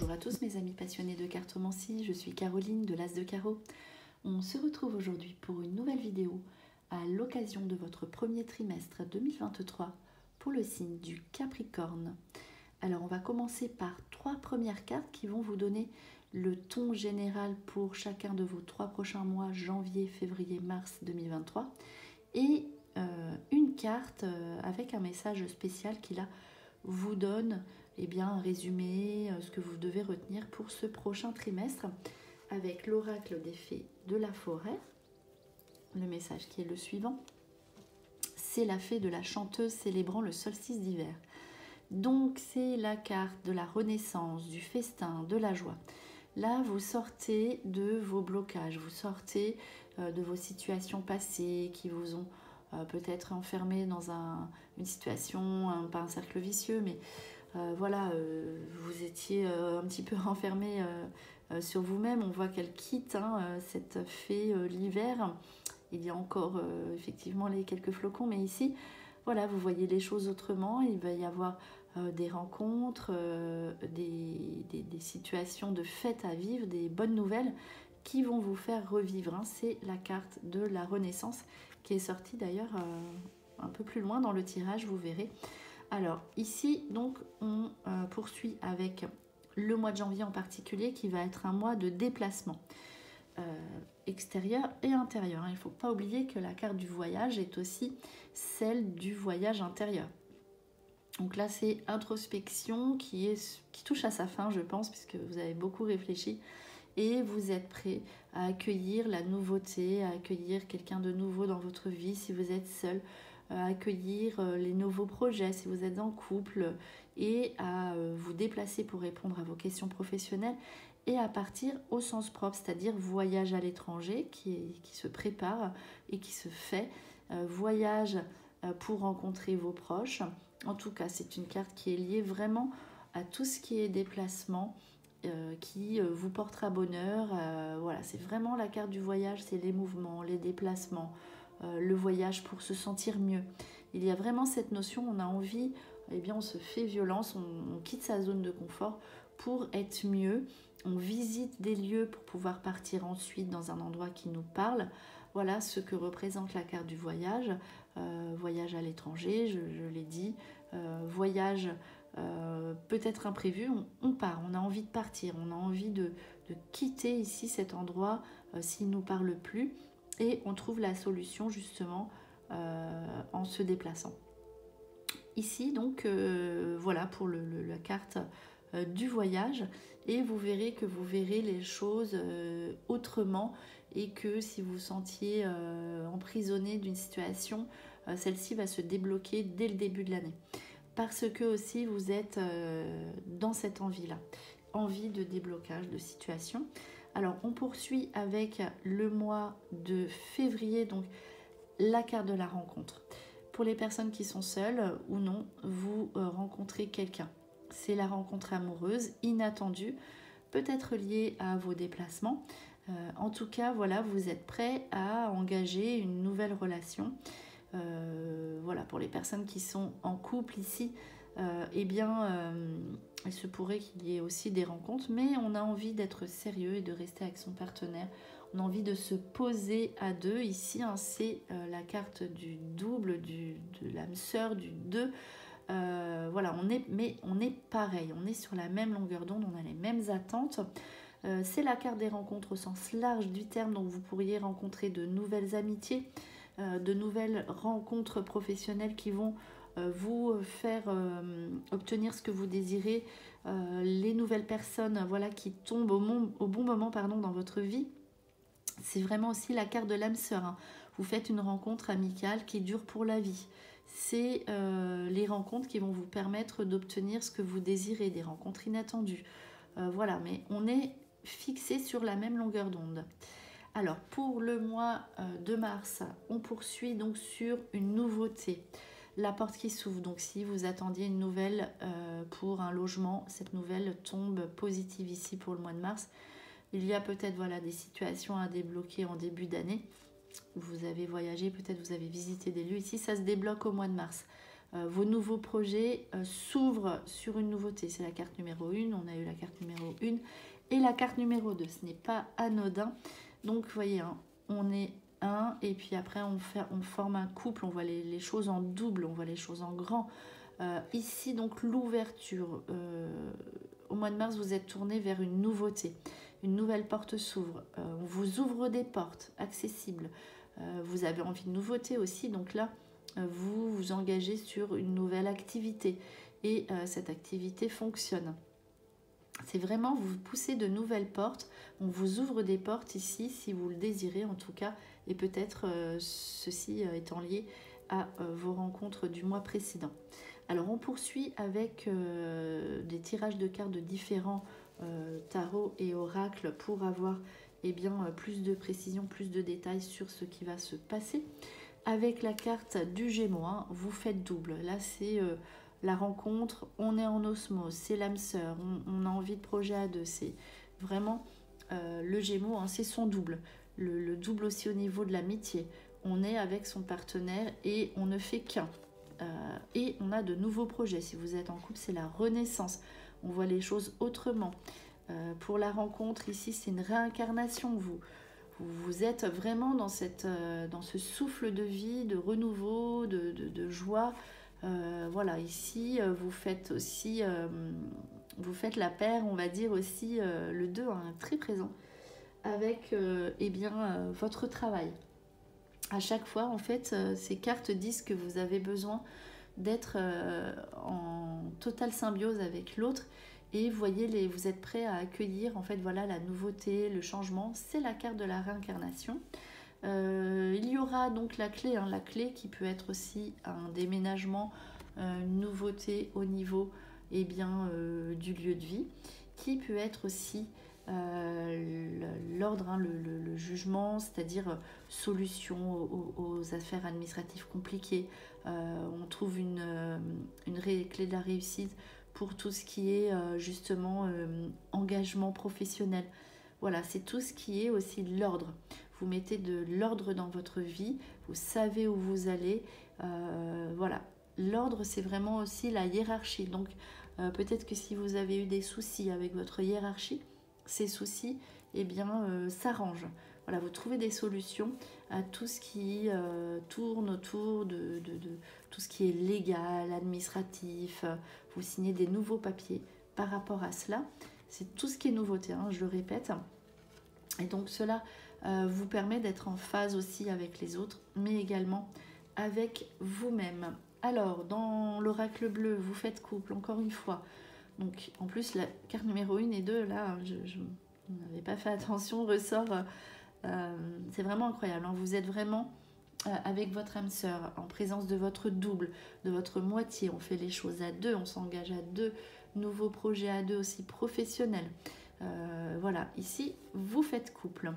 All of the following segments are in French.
Bonjour à tous mes amis passionnés de cartomancie, je suis Caroline de l'As de Carreau. On se retrouve aujourd'hui pour une nouvelle vidéo à l'occasion de votre premier trimestre 2023 pour le signe du Capricorne. Alors on va commencer par 3 premières cartes qui vont vous donner le ton général pour chacun de vos 3 prochains mois, janvier, février, mars 2023 et une carte avec un message spécial qui là vous donne un résumé, ce que vous devez retenir pour ce prochain trimestre avec l'oracle des fées de la forêt. Le message qui est le suivant, c'est la fée de la chanteuse célébrant le solstice d'hiver. Donc c'est la carte de la renaissance, du festin, de la joie. Là, vous sortez de vos blocages, vous sortez de vos situations passées qui vous ont peut-être enfermé dans une situation, pas un cercle vicieux, mais vous étiez un petit peu enfermé sur vous-même. On voit qu'elle quitte cette fée l'hiver. Il y a encore effectivement les quelques flocons, mais ici, voilà, vous voyez les choses autrement. Il va y avoir des rencontres, des situations de fête à vivre, des bonnes nouvelles qui vont vous faire revivre. C'est la carte de la Renaissance qui est sortie d'ailleurs un peu plus loin dans le tirage, vous verrez. Alors ici, donc, on poursuit avec le mois de janvier en particulier qui va être un mois de déplacement extérieur et intérieur. Il ne faut pas oublier que la carte du voyage est aussi celle du voyage intérieur. Donc là, c'est introspection qui touche à sa fin, je pense, puisque vous avez beaucoup réfléchi et vous êtes prêt à accueillir la nouveauté, à accueillir quelqu'un de nouveau dans votre vie si vous êtes seul, à accueillir les nouveaux projets si vous êtes en couple et à vous déplacer pour répondre à vos questions professionnelles et à partir au sens propre, c'est-à-dire voyage à l'étranger qui se prépare et qui se fait, voyage pour rencontrer vos proches. En tout cas, c'est une carte qui est liée vraiment à tout ce qui est déplacement, qui vous portera bonheur. Voilà, c'est vraiment la carte du voyage, c'est les mouvements, les déplacements, le voyage pour se sentir mieux. Il y a vraiment cette notion, on a envie, on se fait violence, on quitte sa zone de confort pour être mieux. On visite des lieux pour pouvoir partir ensuite dans un endroit qui nous parle. Voilà ce que représente la carte du voyage. Voyage à l'étranger, je l'ai dit, voyage peut-être imprévu, on part, on a envie de partir, on a envie de quitter ici cet endroit s'il ne nous parle plus et on trouve la solution justement en se déplaçant. Ici donc voilà pour la carte du voyage et vous verrez que vous verrez les choses autrement et que si vous vous sentiez emprisonné d'une situation, celle-ci va se débloquer dès le début de l'année. Parce que aussi vous êtes dans cette envie-là, envie de déblocage de situation. Alors on poursuit avec le mois de février, donc la carte de la rencontre. Pour les personnes qui sont seules ou non, vous rencontrez quelqu'un. C'est la rencontre amoureuse, inattendue, peut-être liée à vos déplacements. En tout cas, voilà, vous êtes prêt à engager une nouvelle relation. Voilà, pour les personnes qui sont en couple ici, il se pourrait qu'il y ait aussi des rencontres, mais on a envie d'être sérieux et de rester avec son partenaire. On a envie de se poser à deux. Ici, c'est la carte du double, de l'âme sœur, du 2. Voilà, on est pareil, on est sur la même longueur d'onde, on a les mêmes attentes. C'est la carte des rencontres au sens large du terme, donc vous pourriez rencontrer de nouvelles amitiés, de nouvelles rencontres professionnelles qui vont vous faire obtenir ce que vous désirez, les nouvelles personnes voilà, qui tombent au bon moment dans votre vie. C'est vraiment aussi la carte de l'âme sœur. Vous faites une rencontre amicale qui dure pour la vie. C'est les rencontres qui vont vous permettre d'obtenir ce que vous désirez, des rencontres inattendues. Voilà, mais on est fixé sur la même longueur d'onde. Alors, pour le mois de mars, on poursuit donc sur une nouveauté. La porte qui s'ouvre, donc si vous attendiez une nouvelle pour un logement, cette nouvelle tombe positive ici pour le mois de mars. Il y a peut-être des situations à débloquer en début d'année. Vous avez voyagé, peut-être vous avez visité des lieux. Ici, ça se débloque au mois de mars. vos nouveaux projets s'ouvrent sur une nouveauté. C'est la carte numéro 1, on a eu la carte numéro 1 et la carte numéro 2. Ce n'est pas anodin. Donc, vous voyez, hein, on est un et puis après, on forme un couple. On voit les choses en double, on voit les choses en grand. Ici, donc, l'ouverture. Au mois de mars, vous êtes tourné vers une nouveauté. Une nouvelle porte s'ouvre. On vous ouvre des portes accessibles. Vous avez envie de nouveauté aussi. Donc là, vous vous engagez sur une nouvelle activité. Et cette activité fonctionne. C'est vraiment, vous poussez de nouvelles portes. On vous ouvre des portes ici, si vous le désirez en tout cas. Et peut-être ceci étant lié à vos rencontres du mois précédent. Alors on poursuit avec des tirages de cartes de différents tarot et oracles pour avoir plus de précision, plus de détails sur ce qui va se passer. Avec la carte du Gémeaux, hein, vous faites double. Là c'est la rencontre, on est en osmose, c'est l'âme sœur, on a envie de projet à deux. C'est vraiment le Gémeaux, hein, c'est son double. Le double aussi au niveau de l'amitié. On est avec son partenaire et on ne fait qu'un. Et on a de nouveaux projets. Si vous êtes en couple, c'est la renaissance. On voit les choses autrement. Pour la rencontre, ici, c'est une réincarnation. Vous êtes vraiment dans ce souffle de vie, de renouveau, de joie. Voilà, ici, vous faites aussi... vous faites la paire, on va dire aussi le 2, hein, très présent, avec votre travail. À chaque fois, en fait, ces cartes disent que vous avez besoin d'être en totale symbiose avec l'autre et voyez, vous êtes prêts à accueillir en fait, voilà, la nouveauté, le changement. C'est la carte de la réincarnation. Il y aura donc la clé qui peut être aussi un déménagement, une nouveauté au niveau du lieu de vie, qui peut être aussi l'ordre, hein, le jugement, c'est-à-dire solution aux affaires administratives compliquées. On trouve une clé de la réussite pour tout ce qui est justement engagement professionnel. Voilà, c'est tout ce qui est aussi l'ordre. Vous mettez de l'ordre dans votre vie, vous savez où vous allez. Voilà, l'ordre, c'est vraiment aussi la hiérarchie. Donc, peut-être que si vous avez eu des soucis avec votre hiérarchie, ces soucis s'arrangent. Voilà, vous trouvez des solutions à tout ce qui tourne autour de tout ce qui est légal, administratif. Vous signez des nouveaux papiers par rapport à cela. C'est tout ce qui est nouveauté, hein, je le répète. Et donc cela vous permet d'être en phase aussi avec les autres, mais également avec vous-même. Alors, dans l'oracle bleu, vous faites couple, encore une fois. Donc, en plus, la carte numéro 1 et 2, là, je n'avais pas fait attention, ressort. C'est vraiment incroyable. Hein. Vous êtes vraiment avec votre âme sœur, en présence de votre double, de votre moitié. On fait les choses à deux, on s'engage à deux. Nouveaux projets à deux aussi professionnels. Voilà, ici, vous faites couple.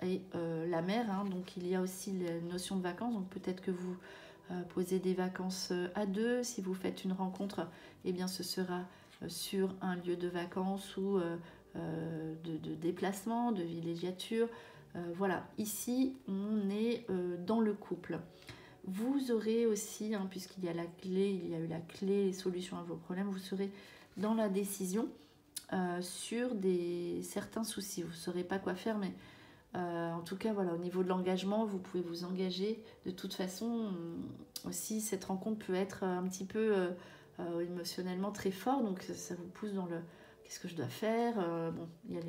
Et la mère, hein, donc il y a aussi la notion de vacances. Donc, peut-être que vous posez des vacances à deux. Si vous faites une rencontre, eh bien, ce sera sur un lieu de vacances ou de déplacement, de villégiature. Voilà, ici on est dans le couple. Vous aurez aussi, hein, puisqu'il y a la clé, il y a eu la clé, les solutions à vos problèmes, vous serez dans la décision sur certains soucis. Vous ne saurez pas quoi faire, mais en tout cas, voilà, au niveau de l'engagement, vous pouvez vous engager. De toute façon, aussi, cette rencontre peut être un petit peu émotionnellement très fort, donc ça vous pousse dans le qu'est-ce que je dois faire. Bon, il y a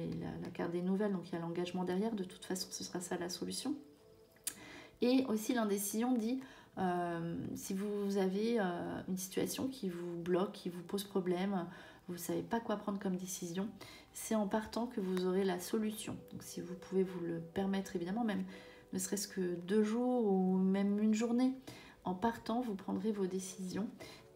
la carte des nouvelles, donc il y a l'engagement derrière. De toute façon, ce sera ça la solution. Et aussi, l'indécision dit si vous avez une situation qui vous bloque, qui vous pose problème, vous ne savez pas quoi prendre comme décision, c'est en partant que vous aurez la solution. Donc si vous pouvez vous le permettre, évidemment, même ne serait-ce que 2 jours ou même une journée, en partant, vous prendrez vos décisions.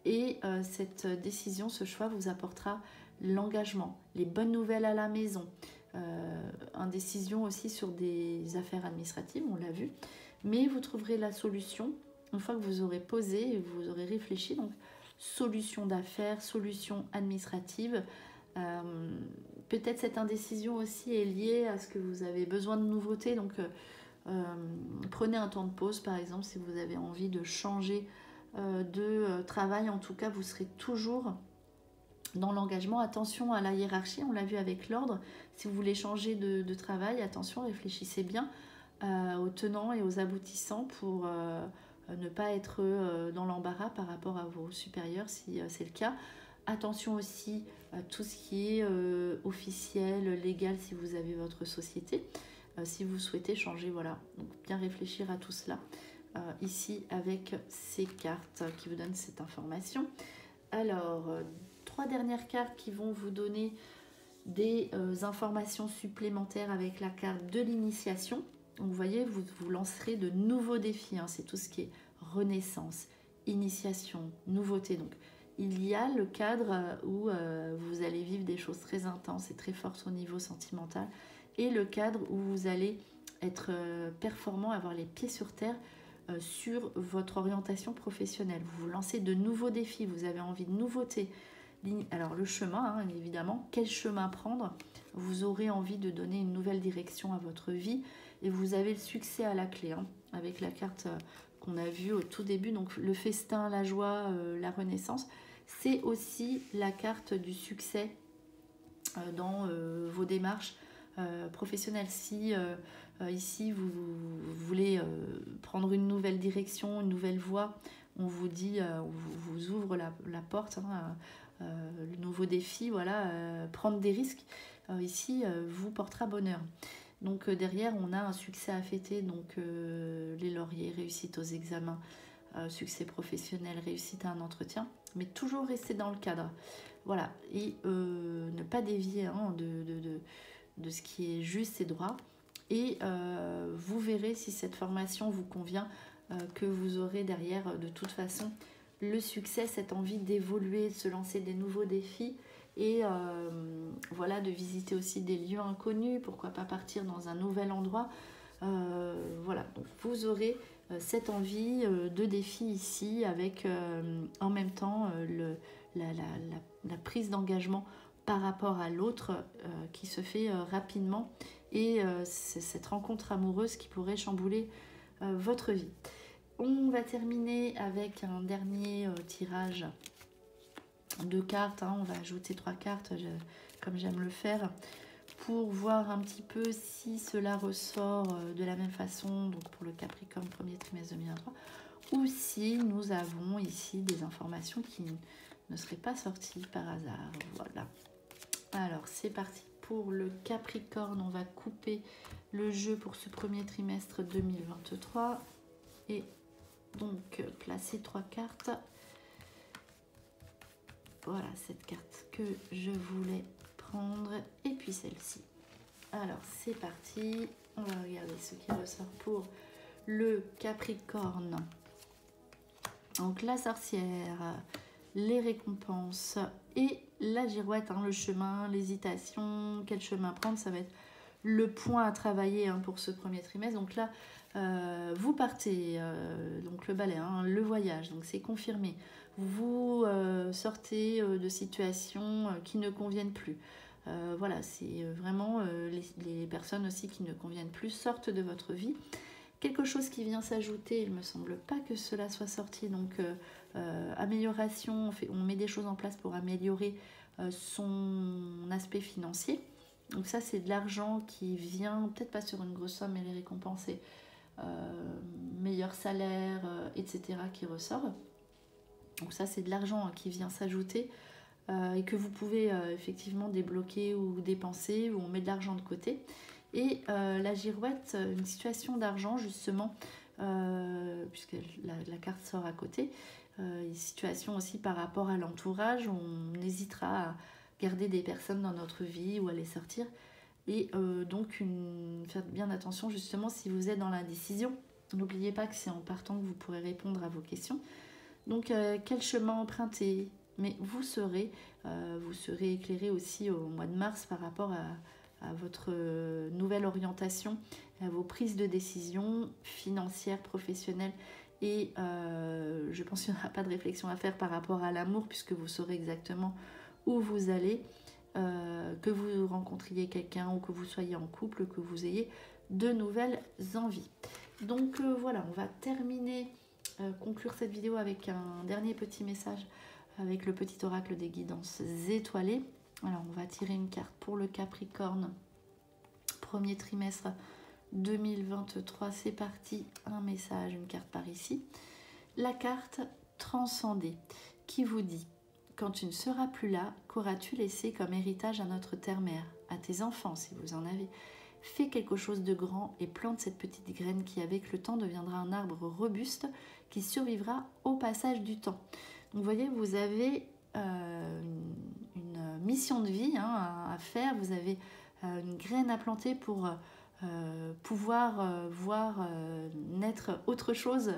Et cette décision, ce choix vous apportera l'engagement, les bonnes nouvelles à la maison, une décision aussi sur des affaires administratives, on l'a vu, mais vous trouverez la solution une fois que vous aurez posé et vous aurez réfléchi. Donc, solution d'affaires, solution administrative. Peut-être cette indécision aussi est liée à ce que vous avez besoin de nouveautés. Donc, prenez un temps de pause, par exemple, si vous avez envie de changer de travail, en tout cas, vous serez toujours dans l'engagement. Attention à la hiérarchie, on l'a vu avec l'ordre. Si vous voulez changer de travail, attention, réfléchissez bien aux tenants et aux aboutissants pour ne pas être dans l'embarras par rapport à vos supérieurs si c'est le cas. Attention aussi à tout ce qui est officiel, légal si vous avez votre société. Si vous souhaitez changer, voilà. Donc bien réfléchir à tout cela ici avec ces cartes qui vous donnent cette information. Alors, 3 dernières cartes qui vont vous donner des informations supplémentaires avec la carte de l'initiation. Donc vous voyez, vous lancerez de nouveaux défis, hein. C'est tout ce qui est renaissance, initiation, nouveauté. Donc il y a le cadre où vous allez vivre des choses très intenses et très fortes au niveau sentimental, et le cadre où vous allez être performant, avoir les pieds sur terre sur votre orientation professionnelle. Vous vous lancez de nouveaux défis, vous avez envie de nouveautés. Alors le chemin, hein, évidemment, quel chemin prendre? Vous aurez envie de donner une nouvelle direction à votre vie et vous avez le succès à la clé, hein, avec la carte qu'on a vue au tout début. Donc le festin, la joie, la renaissance, c'est aussi la carte du succès dans vos démarches professionnelles. Si ici vous voulez prendre une nouvelle direction, une nouvelle voie, on vous dit, on vous ouvre la porte, hein, le nouveau défi, voilà, prendre des risques, ici vous portera bonheur. Donc derrière on a un succès à fêter, donc les lauriers, réussite aux examens, succès professionnel, réussite à un entretien, mais toujours rester dans le cadre, voilà, et ne pas dévier, hein, de ce qui est juste et droit. Et vous verrez si cette formation vous convient, que vous aurez derrière de toute façon le succès, cette envie d'évoluer, de se lancer des nouveaux défis et voilà, de visiter aussi des lieux inconnus, pourquoi pas partir dans un nouvel endroit. Voilà, donc vous aurez cette envie de défi ici avec en même temps la prise d'engagement par rapport à l'autre qui se fait rapidement, et c'est cette rencontre amoureuse qui pourrait chambouler votre vie. On va terminer avec un dernier tirage de cartes, hein. On va ajouter 3 cartes comme j'aime le faire pour voir un petit peu si cela ressort de la même façon, donc pour le Capricorne premier trimestre 2023, ou si nous avons ici des informations qui ne seraient pas sorties par hasard. Voilà. Alors c'est parti pour le Capricorne, on va couper le jeu pour ce premier trimestre 2023 et donc placer 3 cartes. Voilà cette carte que je voulais prendre et puis celle-ci. Alors c'est parti, on va regarder ce qui ressort pour le Capricorne. Donc la sorcière, les récompenses et la girouette, hein, le chemin, l'hésitation, quel chemin prendre, ça va être le point à travailler, hein, pour ce premier trimestre. Donc là, vous partez, donc le balai, hein, le voyage, donc c'est confirmé. Vous sortez de situations qui ne conviennent plus. Voilà, c'est vraiment les personnes aussi qui ne conviennent plus sortent de votre vie. Quelque chose qui vient s'ajouter, il ne me semble pas que cela soit sorti, donc amélioration, on met des choses en place pour améliorer son aspect financier. Donc ça c'est de l'argent qui vient, peut-être pas sur une grosse somme, mais les récompenses, meilleur salaire, etc. qui ressort. Donc ça c'est de l'argent qui vient s'ajouter et que vous pouvez effectivement débloquer ou dépenser, ou on met de l'argent de côté. Et la girouette, une situation d'argent justement, puisque la carte sort à côté, une situation aussi par rapport à l'entourage, on hésitera à garder des personnes dans notre vie ou à les sortir. Et donc faites bien attention justement si vous êtes dans l'indécision. N'oubliez pas que c'est en partant que vous pourrez répondre à vos questions. Donc quel chemin emprunter? Mais vous serez éclairé aussi au mois de mars par rapport à votre nouvelle orientation, à vos prises de décision financières, professionnelles. Et je pense qu'il n'y aura pas de réflexion à faire par rapport à l'amour, puisque vous saurez exactement où vous allez, que vous rencontriez quelqu'un ou que vous soyez en couple, que vous ayez de nouvelles envies. Donc voilà, on va terminer conclure cette vidéo avec un dernier petit message avec le petit oracle des guidances étoilées. Alors on va tirer une carte pour le Capricorne, premier trimestre 2023, c'est parti, un message, une carte par ici. La carte transcendée qui vous dit: quand tu ne seras plus là, qu'auras-tu laissé comme héritage à notre terre-mère, à tes enfants si vous en avez? Fais quelque chose de grand et plante cette petite graine qui avec le temps deviendra un arbre robuste qui survivra au passage du temps. Donc vous voyez, vous avez une mission de vie à faire, vous avez une graine à planter pour pouvoir voir naître autre chose,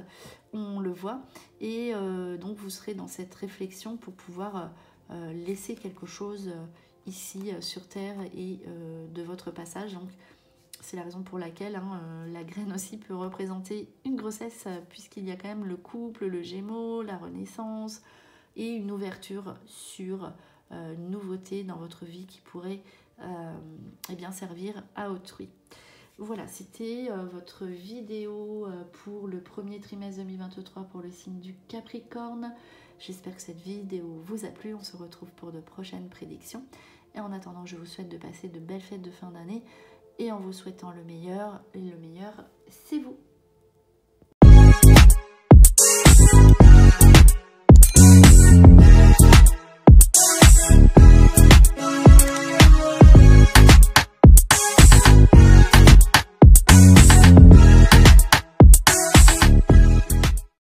on le voit, et donc vous serez dans cette réflexion pour pouvoir laisser quelque chose ici sur Terre et de votre passage. Donc c'est la raison pour laquelle la graine aussi peut représenter une grossesse, puisqu'il y a quand même le couple, le Gémeaux, la renaissance et une ouverture sur une nouveauté dans votre vie qui pourrait eh bien servir à autrui. Voilà, c'était votre vidéo pour le premier trimestre 2023 pour le signe du Capricorne. J'espère que cette vidéo vous a plu. On se retrouve pour de prochaines prédictions. Et en attendant, je vous souhaite de passer de belles fêtes de fin d'année. Et en vous souhaitant le meilleur, et le meilleur, c'est vous.